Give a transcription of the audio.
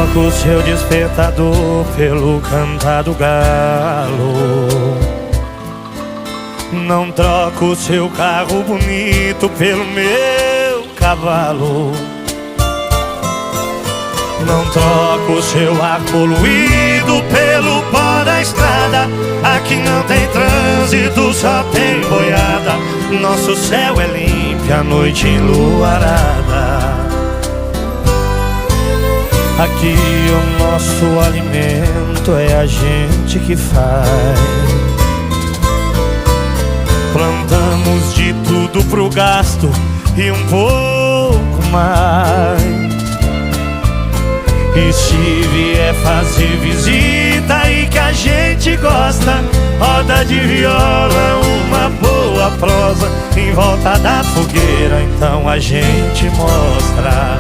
troco o seu despertador pelo cantar do galo. Não troco o seu carro bonito pelo meu cavalo. Não troco o seu ar poluído pelo pó da estrada. Aqui não tem trânsito, só tem boiada. Nosso céu é limpo, a noite enluarada. Aqui o nosso alimento é a gente que faz. Plantamos de tudo pro gasto e um pouco mais. E se vier fazer visita e que a gente gosta, roda de viola, uma boa prosa em volta da fogueira, então a gente mostra